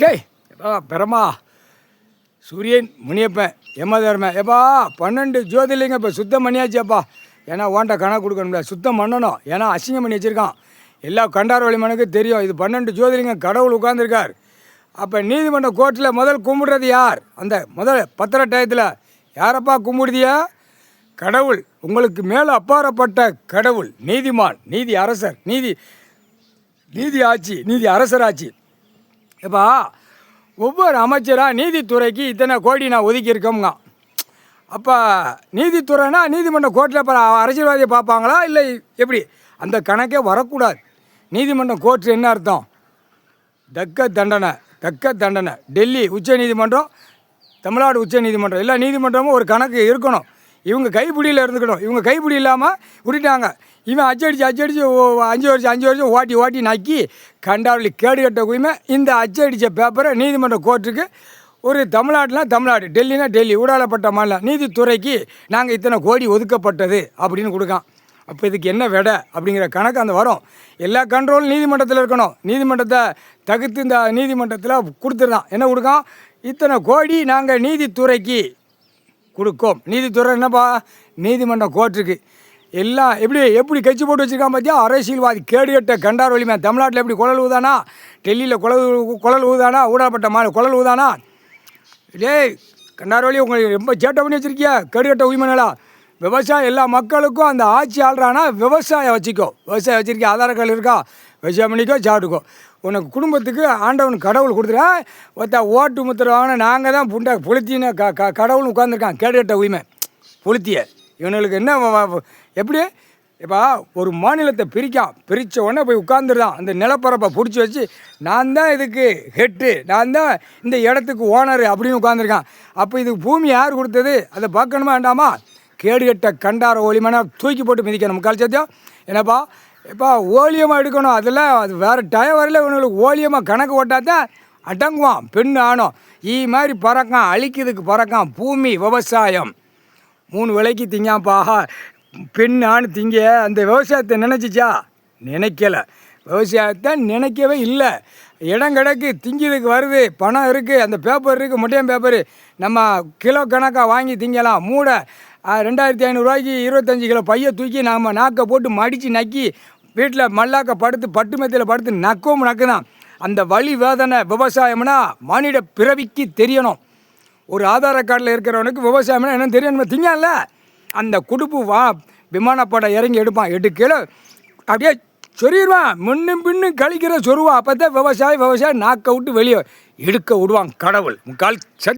டேய் எப்பா பெறமா சூரியன் முனியப்பன் யமதர்மன் எப்பா 12 ஜோதிலிங்க இப்போ சுத்தம் பண்ணியாச்சுப்பா. ஏன்னா ஓண்ட கணக்கு கொடுக்கணும்ல, சுத்தம் பண்ணணும். ஏன்னா அசிங்கம் பண்ணி வச்சுருக்கான். எல்லா கண்டார் வழிமனுக்கு தெரியும் இது 12 ஜோதிலிங்க கடவுள் உட்கார்ந்துருக்கார். அப்போ நீதிமன்ற கோர்ட்டில் முதல் கும்பிடுறது யார்? அந்த முதல் பத்திர டயத்தில் யாரப்பா கும்பிடுதியா? கடவுள், உங்களுக்கு மேலே அப்பாறப்பட்ட கடவுள், நீதிமான், நீதி அரசர், நீதி ஆட்சி, நீதி அரசராட்சி. எப்பா ஒவ்வொரு அமைச்சராக நீதித்துறைக்கு இத்தனை கோடி நான் ஒதுக்கியிருக்கோங்க. அப்போ நீதித்துறைனா நீதிமன்ற கோர்ட்டில் இப்போ அரசியல்வாதியை பார்ப்பாங்களா இல்லை எப்படி? அந்த கணக்கே வரக்கூடாது. நீதிமன்ற கோர்ட்டு என்ன அர்த்தம்? தக்க தண்டனை. டெல்லி உச்ச நீதிமன்றம், தமிழ்நாடு உச்ச நீதிமன்றம், எல்லா நீதிமன்றமும் ஒரு கணக்கு இருக்கணும். இவங்க கைப்பிடியில் இருந்துக்கணும். இவங்க கைப்பிடி இல்லாமல் விட்டுட்டாங்க. இவன் அச்சடித்து 5 வருஷம் ஓட்டி நக்கி கண்டாவளி கேடு கட்ட குயிமை இந்த அச்சடித்த பேப்பரை நீதிமன்ற கோர்ட்டுக்கு ஒரு தமிழ்நாடு, டெல்லினா டெல்லி ஊடாலப்பட்ட மாநிலம் நீதித்துறைக்கு நாங்கள் இத்தனை கோடி ஒதுக்கப்பட்டது அப்படின்னு கொடுக்கான். அப்போ இதுக்கு என்ன விடை அப்படிங்கிற கணக்கு அந்த வரும். எல்லா கண்ட்ரோலும் நீதிமன்றத்தில் இருக்கணும். நீதிமன்றத்தை தகுத்து இந்த நீதிமன்றத்தில் கொடுத்துருந்தான். என்ன கொடுக்கான்? இத்தனை கோடி நாங்கள் நீதித்துறைக்கு கொடுக்கோம். நீதித்துறை என்னப்பா? நீதிமன்ற கோர்ட்டுக்கு. எல்லாம் எப்படி கட்சி போட்டு வச்சுருக்கான் பார்த்தியா? அரசியல்வாதி கேடுகட்ட கண்டார் வலிமை. தமிழ்நாட்டில் எப்படி குழல் ஊதானா? டெல்லியில் குழல் ஊதானா? ஊடாப்பட்ட குழல் ஊதானா? டேய் கண்டார் வலி உங்களுக்கு ரொம்ப சேட்டை பண்ணி வச்சுருக்கியா? கேடுகட்ட உரிமைகளா? விவசாயம் எல்லா மக்களுக்கும் அந்த ஆட்சி ஆள்றானா விவசாயம் வச்சுக்கோ. விவசாயம் வச்சுருக்கா? ஆதார கார்டு இருக்கா? விவசாயம் பண்ணிக்கோ, சாப்பிட்டுக்கோ. உனக்கு குடும்பத்துக்கு ஆண்டவன் கடவுள் கொடுத்துருக்கேன். ஒருத்தா ஓட்டு முத்திரை வாங்கினா நாங்கள் தான் புண்டை புளுத்தின்னு கடவுள் உட்காந்துருக்கான். கேடுகட்ட உரிமை புளுத்திய இவனுக்கு என்ன எப்படி? இப்போ ஒரு மாநிலத்தை பிரித்த உடனே போய் உட்காந்துருந்தான். அந்த நிலப்பரப்பை பிடிச்சி வச்சு நான் தான் இதுக்கு ஹெட்டு, நான் தான் இந்த இடத்துக்கு ஓனரு அப்படின்னு உட்காந்துருக்கான். அப்போ இதுக்கு பூமி யார் கொடுத்தது? அதை பார்க்கணுமா வேண்டாமா? கேடுகட்ட கண்டார ஒளிமனை தூக்கி போட்டு மிதிக்கணும். முக்கால் சத்தியம் என்னப்பா? எப்பா ஓலியமாக எடுக்கணும். அதெல்லாம் அது வேறு டயம் வரையில் இவனுங்களுக்கு ஓலியமாக கணக்கு ஓட்டாதான் அடங்குவான். பெண் ஆணும் மாதிரி பறக்கான், அழிக்கிறதுக்கு பறக்கான். பூமி விவசாயம் 3 விலைக்கு திங்காப்பா. பெண் ஆண் திங்க அந்த விவசாயத்தை நினச்சிச்சா? நினைக்கலை. விவசாயத்தை நினைக்கவே இல்லை. இடம் கிடக்கு, திங்கிறதுக்கு வருது, பணம் இருக்குது, அந்த பேப்பர் இருக்குது, முட்டையம் பேப்பரு. நம்ம கிலோ கணக்காக வாங்கி திங்கலாம். மூடை 2500 ரூபாய்க்கு 25 கிலோ பையை தூக்கி நம்ம நாக்கை போட்டு மடித்து நக்கி வீட்டில் மல்லாக்க படுத்து பட்டு மெத்தையில் படுத்து நக்குதான். அந்த வலி வேதனை விவசாயம்னா மானிட பிறவிக்கு தெரியணும். ஒரு ஆதார கார்டில் இருக்கிறவனுக்கு விவசாயம்னா என்னன்னு தெரியணும். திங்கல அந்த குடுப்பு விமானப்படை இறங்கி எடுப்பான் 8 கிலோ அப்படியே சொருவான். முன்னும் பின்னும் கழிக்கிற சொருவான். அப்போ தான் விவசாயம் நாக்கை விட்டு வெளியே எடுக்க விடுவான் கடவுள். முக்கால்